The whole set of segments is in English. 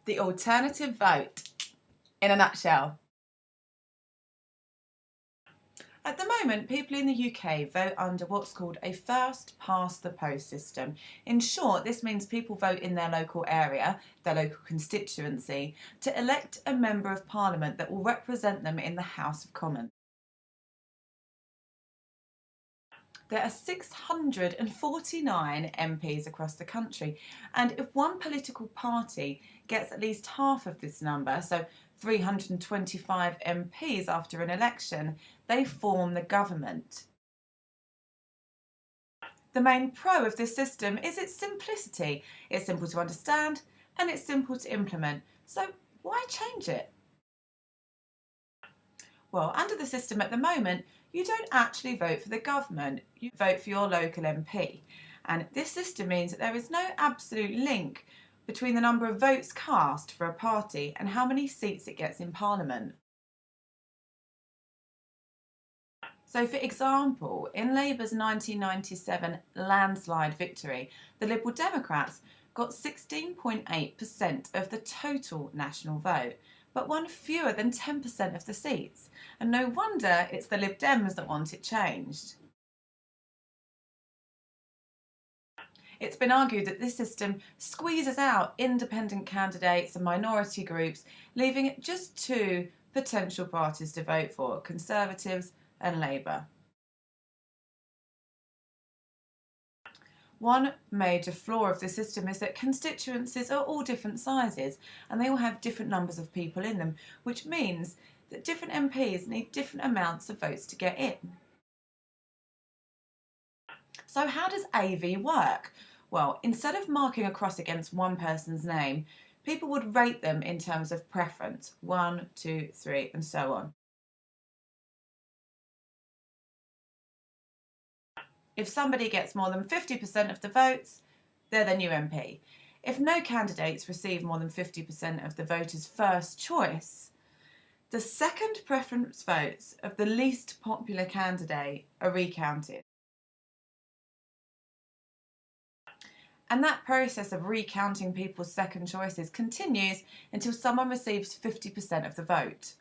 The alternative vote, in a nutshell. At the moment, people in the UK vote under what's called a first past the post system. In short, this means people vote in their local area, their local constituency, to elect a member of parliament that will represent them in the House of Commons. There are 649 MPs across the country, and if one political party gets at least half of this number, so 325 MPs after an election, they form the government. The main pro of this system is its simplicity. It's simple to understand and it's simple to implement, so why change it? Well, under the system at the moment, you don't actually vote for the government, you vote for your local MP. And this system means that there is no absolute link between the number of votes cast for a party and how many seats it gets in Parliament. So, for example, in Labour's 1997 landslide victory, the Liberal Democrats got 16.8% of the total national vote, but won fewer than 10% of the seats. And no wonder it's the Lib Dems that want it changed. It's been argued that this system squeezes out independent candidates and minority groups, leaving it just two potential parties to vote for: Conservatives and Labour. One major flaw of the system is that constituencies are all different sizes and they all have different numbers of people in them, which means that different MPs need different amounts of votes to get in. So how does AV work? Well, instead of marking a cross against one person's name, people would rate them in terms of preference: 1, 2, 3, and so on. If somebody gets more than 50% of the votes, they're the new MP. If no candidates receive more than 50% of the voters' first choice, the second preference votes of the least popular candidate are recounted. And that process of recounting people's second choices continues until someone receives 50% of the vote.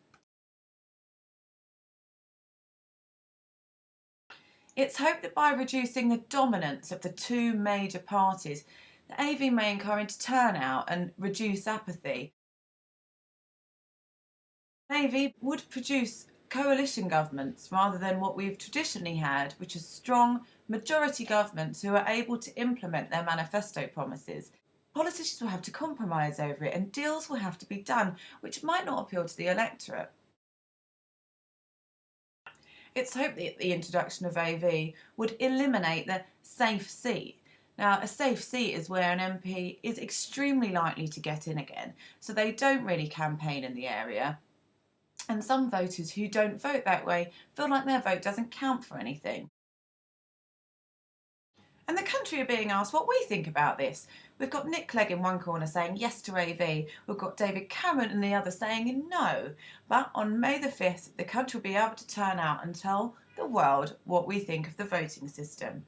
It's hoped that by reducing the dominance of the two major parties, the AV may encourage turnout and reduce apathy. AV would produce coalition governments rather than what we've traditionally had, which is strong majority governments who are able to implement their manifesto promises. Politicians will have to compromise over it and deals will have to be done, which might not appeal to the electorate. It's hoped that the introduction of AV would eliminate the safe seat. Now, a safe seat is where an MP is extremely likely to get in again, so they don't really campaign in the area. And some voters who don't vote that way feel like their vote doesn't count for anything. And the country are being asked what we think about this. We've got Nick Clegg in one corner saying yes to AV. We've got David Cameron in the other saying no. But on May the 5th, the country will be able to turn out and tell the world what we think of the voting system.